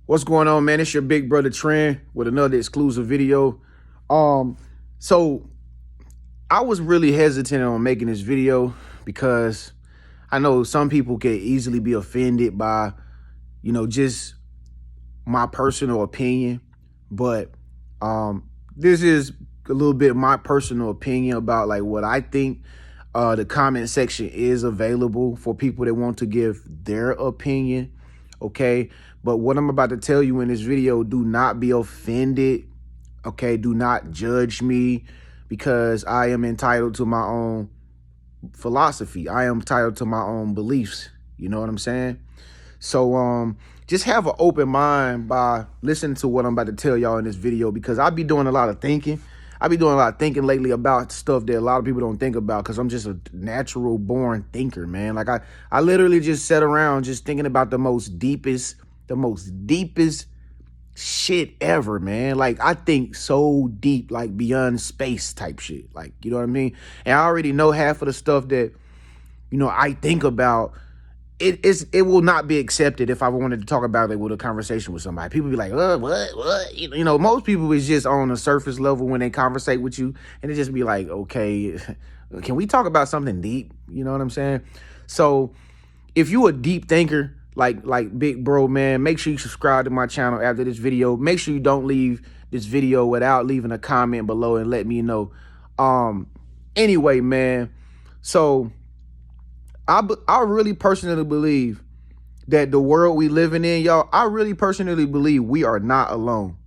What's going on, man? It's your big brother Tren with another exclusive video. So I was really hesitant on making this video because I know some people can easily be offended by, just my personal opinion. But this is a little bit my personal opinion about like what I think. The comment section is available for people that want to give their opinion. Okay. But what I'm about to tell you in this video, do not be offended. Okay. Do not judge me because I am entitled to my own philosophy. I am entitled to my own beliefs. You know what I'm saying? So, just have an open mind by listening to what I'm about to tell y'all in this video, because I be doing a lot of thinking. I be doing a lot of thinking lately about stuff that a lot of people don't think about, because I'm just a natural born thinker, man. Like I literally just sat around just thinking about the most deepest shit ever, man. Like I think so deep, like beyond space type shit. Like, you know what I mean? And I already know half of the stuff that, I think about. It will not be accepted if I wanted to talk about it with a conversation with somebody. People be like, what? Most people is just on a surface level when they conversate with you, and it just be like, okay, can we talk about something deep? You know what I'm saying? So if you a deep thinker, like big bro, man, make sure you subscribe to my channel after this video. Make sure you don't leave this video without leaving a comment below and let me know. Anyway, man, so I really personally believe that the world we living in, y'all, I really personally believe we are not alone.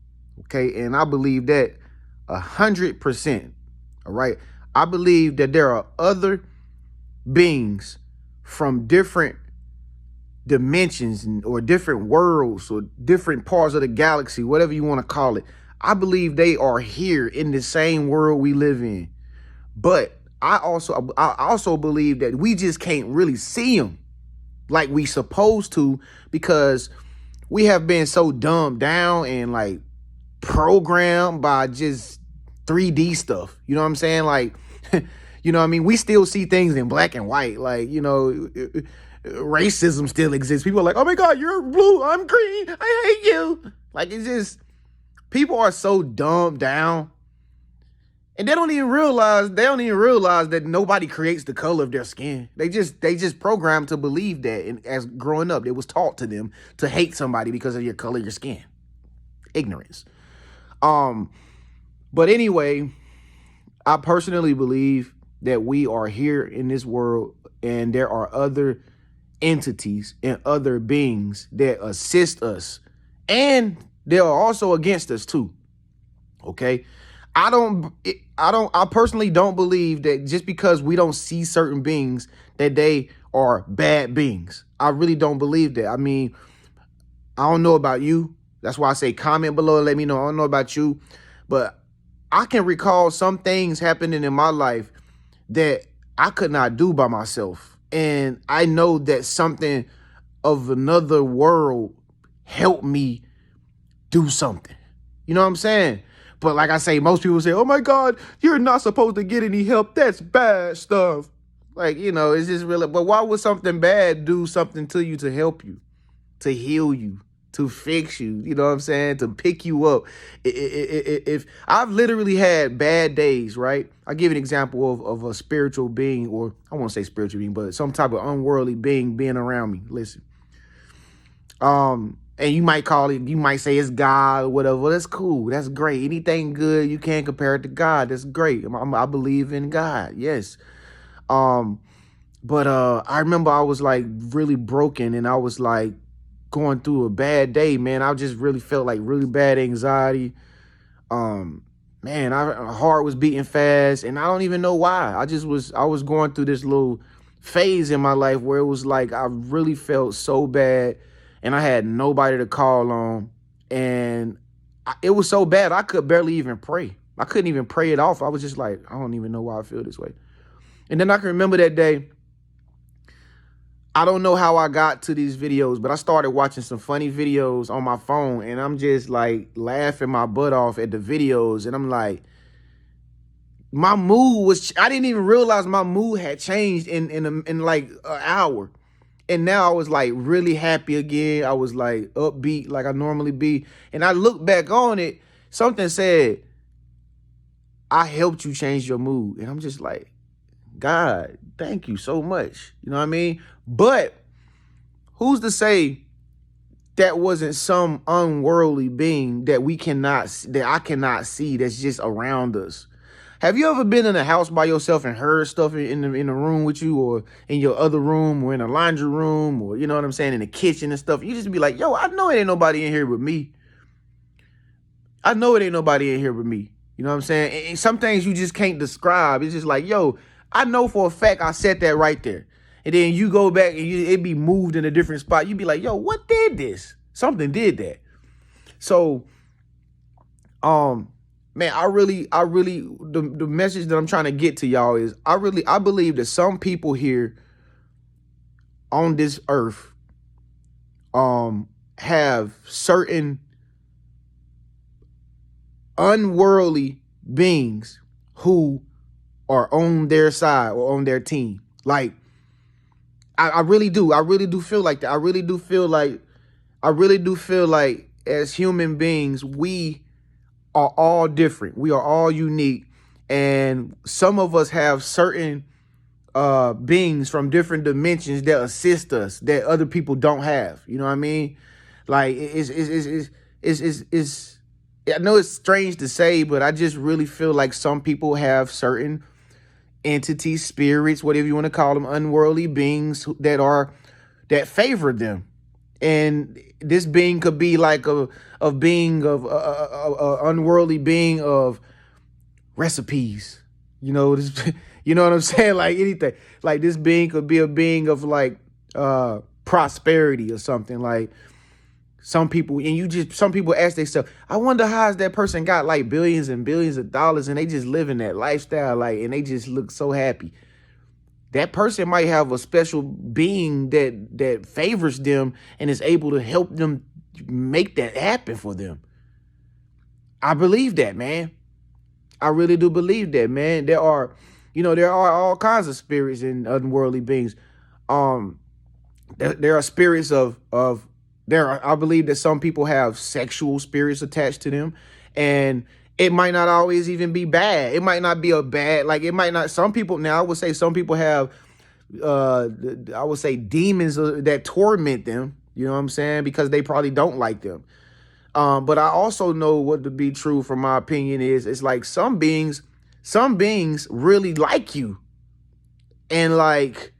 Okay. And I believe that 100%. All right. I believe that there are other beings from different dimensions or different worlds or different parts of the galaxy, whatever you want to call it. I believe they are here in the same world we live in. But I also believe that we just can't really see them like we supposed to, because we have been so dumbed down and like programmed by just 3D stuff. You know what I'm saying? Like, you know what I mean? We still see things in black and white. Like, racism still exists. People are like, oh my God, you're blue, I'm green, I hate you. Like, it's just, people are so dumbed down. And they don't even realize that nobody creates the color of their skin. They just programmed to believe that. And as growing up, it was taught to them to hate somebody because of your color of your skin. Ignorance. But anyway, I personally believe that we are here in this world and there are other entities and other beings that assist us, and they are also against us too. Okay. I personally don't believe that just because we don't see certain beings that they are bad beings. I really don't believe that. I mean, I don't know about you. That's why I say comment below and let me know. I don't know about you, but I can recall some things happening in my life that I could not do by myself. And I know that something of another world helped me do something. You know what I'm saying? But like I say, most people say, oh my God, you're not supposed to get any help. That's bad stuff. Like, it's just really, but why would something bad do something to you to help you, to heal you, to fix you? You know what I'm saying? To pick you up. If I've literally had bad days, right? I'll give you an example of a spiritual being, or I won't say spiritual being, but some type of unworldly being around me. Listen. And you might say it's God or whatever. Well, that's cool. That's great. Anything good, you can't compare it to God. That's great. I believe in God. Yes. But I remember I was like really broken and I was like going through a bad day, man. I just really felt like really bad anxiety. Man, my heart was beating fast and I don't even know why. I was going through this little phase in my life where it was like I really felt so bad. And I had nobody to call on. And it was so bad, I could barely even pray. I couldn't even pray it off. I was just like, I don't even know why I feel this way. And then I can remember that day. I don't know how I got to these videos, but I started watching some funny videos on my phone. And I'm just like laughing my butt off at the videos. And I'm like, my mood was, I didn't even realize my mood had changed in like an hour. And now I was like really happy again. I was like upbeat like I normally be. And I look back on it, something said, I helped you change your mood. And I'm just like, God, thank you so much. You know what I mean? But who's to say that wasn't some unworldly being that I cannot see, that's just around us? Have you ever been in a house by yourself and heard stuff in the room with you, or in your other room, or in a laundry room, or you know what I'm saying, in the kitchen and stuff? You just be like, yo, I know it ain't nobody in here but me. I know it ain't nobody in here but me. You know what I'm saying? And some things you just can't describe. It's just like, yo, I know for a fact I said that right there. And then you go back and it be moved in a different spot. You be like, yo, what did this? Something did that. So, man, the message that I'm trying to get to y'all is I believe that some people here on this earth, have certain unworldly beings who are on their side or on their team. Like, I really do. I really do feel like that. I really do feel like as human beings, we are all different. We are all unique. And some of us have certain beings from different dimensions that assist us that other people don't have. You know what I mean? Like it's I know it's strange to say, but I just really feel like some people have certain entities, spirits, whatever you want to call them, unworldly beings that favor them. And this being could be like a being of a unworldly being of recipes. You know, this, you know what I'm saying? Like anything. Like this being could be a being of like prosperity or something. Like some people ask themselves, I wonder how has that person got like billions and billions of dollars and they just living that lifestyle, like, and they just look so happy. That person might have a special being that favors them and is able to help them make that happen for them. I believe that, man. I really do believe that, man. There are all kinds of spirits and unworldly beings. There are spirits I believe that some people have sexual spirits attached to them, and it might not always even be bad. It might not be a bad, like it might not, some people, now I would say some people have, I would say demons that torment them, you know what I'm saying? Because they probably don't like them. But I also know what to be true from my opinion is, it's like some beings really like you, and like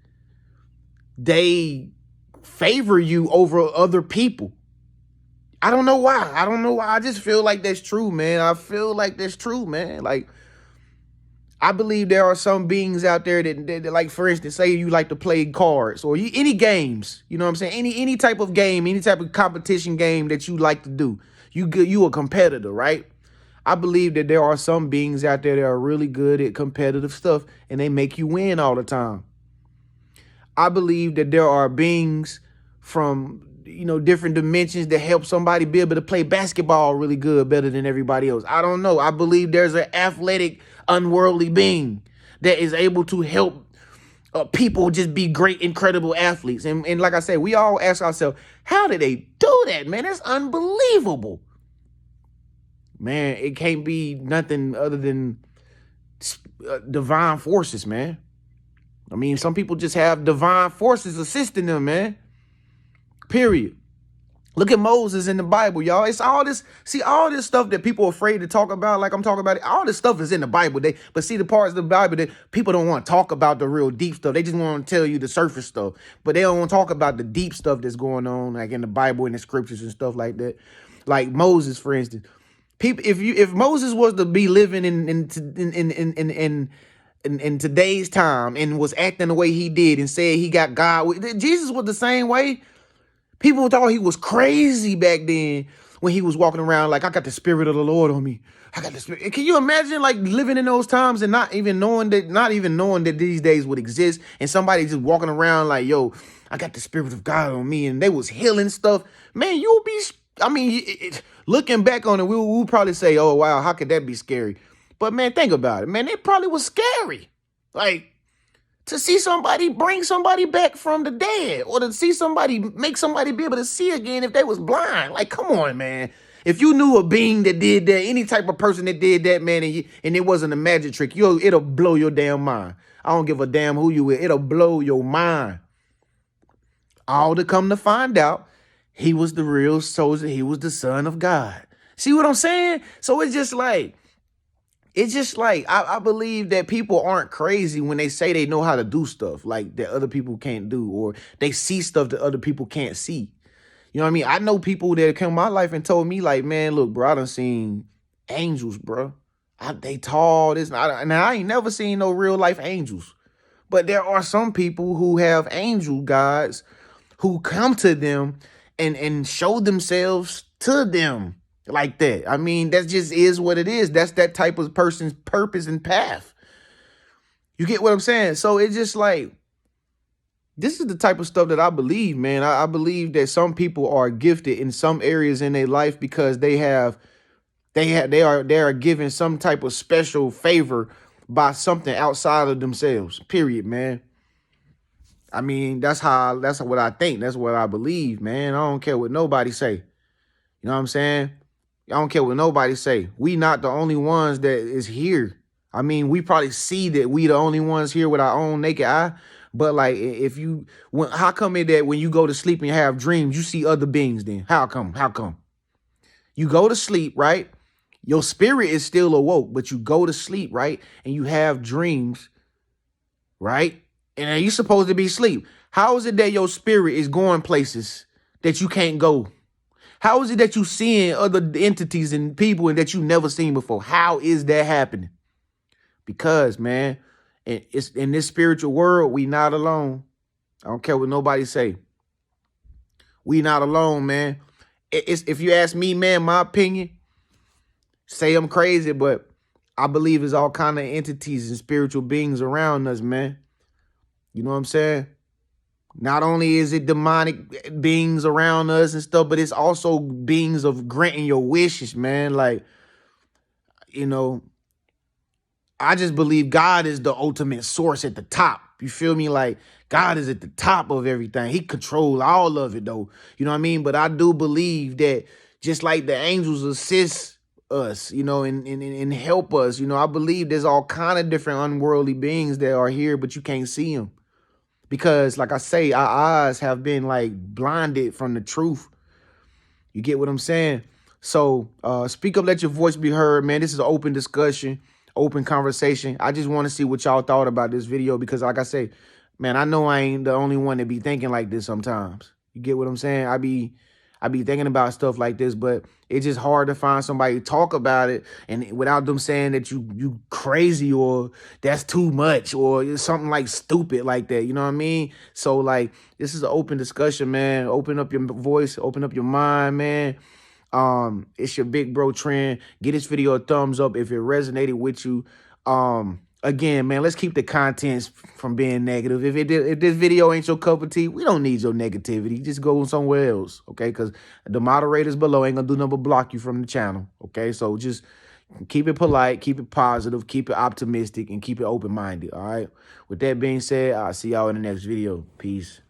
they favor you over other people. I don't know why. I just feel like that's true, man. I feel like that's true, man. Like, I believe there are some beings out there that like, for instance, say you like to play cards or any games, you know what I'm saying? Any type of game, any type of competition game that you like to do. You a competitor, right? I believe that there are some beings out there that are really good at competitive stuff and they make you win all the time. I believe that there are beings from, different dimensions that help somebody be able to play basketball really good, better than everybody else. I don't know. I believe there's an athletic, unworldly being that is able to help people just be great, incredible athletes. And like I said, we all ask ourselves, how did they do that, man? That's unbelievable. Man, it can't be nothing other than divine forces, man. I mean, some people just have divine forces assisting them, man. Period. Look at Moses in the Bible, y'all. It's all this stuff that people are afraid to talk about, like I'm talking about it. All this stuff is in the Bible. But see, the parts of the Bible that people don't want to talk about, the real deep stuff. They just want to tell you the surface stuff. But they don't want to talk about the deep stuff that's going on, like in the Bible and the scriptures and stuff like that. Like Moses, for instance. People, if Moses was to be living in today's time and was acting the way he did and said he got God, Jesus was the same way. People thought he was crazy back then when he was walking around like, I got the Spirit of the Lord on me. I got the Spirit. Can you imagine like living in those times and not even knowing that these days would exist, and somebody just walking around like, yo, I got the Spirit of God on me, and they was healing stuff. Man, you'll be, looking back on it, we'll probably say, oh, wow, how could that be scary? But man, think about it, man, it probably was scary. Like, To see somebody bring somebody back from the dead, or to see somebody make somebody be able to see again if they was blind. Like, come on, man. If you knew a being that did that, any type of person that did that, man, and it wasn't a magic trick, it'll blow your damn mind. I don't give a damn who you is. It'll blow your mind. All to come to find out, he was the real soldier. He was the son of God. See what I'm saying? So it's just like I believe that people aren't crazy when they say they know how to do stuff like that other people can't do, or they see stuff that other people can't see. You know what I mean? I know people that come in my life and told me like, man, look, bro, I done seen angels, bro. They tall, this, and I ain't never seen no real life angels. But there are some people who have angel gods who come to them and show themselves to them like that. I mean, that just is what it is. That's that type of person's purpose and path. You get what I'm saying? So it's just like, this is the type of stuff that I believe, man. I believe that some people are gifted in some areas in their life because they are given some type of special favor by something outside of themselves. Period, man. I mean, that's what I think. That's what I believe, man. I don't care what nobody say. You know what I'm saying? I don't care what nobody say. We not the only ones that is here. I mean, we probably see that we the only ones here with our own naked eye. But like, how come it that when you go to sleep and you have dreams, you see other beings then? How come? How come? You go to sleep, right? Your spirit is still awoke, but you go to sleep, right? And you have dreams, right? And you're supposed to be asleep. How is it that your spirit is going places that you can't go? How is it that you seeing other entities and people and that you never seen before? How is that happening? Because, man, it's in this spiritual world, we not alone. I don't care what nobody say. We not alone, man. If you ask me, man, my opinion, say I'm crazy, but I believe there's all kind of entities and spiritual beings around us, man. You know what I'm saying? Not only is it demonic beings around us and stuff, but it's also beings of granting your wishes, man. Like, you know, I just believe God is the ultimate source at the top. You feel me? Like, God is at the top of everything. He controls all of it, though. You know what I mean? But I do believe that just like the angels assist us, you know, and help us, you know, I believe there's all kind of different unworldly beings that are here, but you can't see them. Because, like I say, our eyes have been, like, blinded from the truth. You get what I'm saying? So speak up, let your voice be heard, man. This is an open discussion, open conversation. I just want to see what y'all thought about this video because, like I say, man, I know I ain't the only one that be thinking like this sometimes. You get what I'm saying? I be thinking about stuff like this, but it's just hard to find somebody to talk about it and without them saying that you crazy or that's too much or something like stupid like that. You know what I mean? So like, this is an open discussion, man. Open up your voice, open up your mind, man. It's your big bro Tren. Get this video a thumbs up if it resonated with you. Again, man, let's keep the contents from being negative. If this video ain't your cup of tea, we don't need your negativity. Just go somewhere else, okay? Because the moderators below ain't gonna do nothing but block you from the channel, okay? So just keep it polite, keep it positive, keep it optimistic, and keep it open-minded, all right? With that being said, I'll see y'all in the next video. Peace.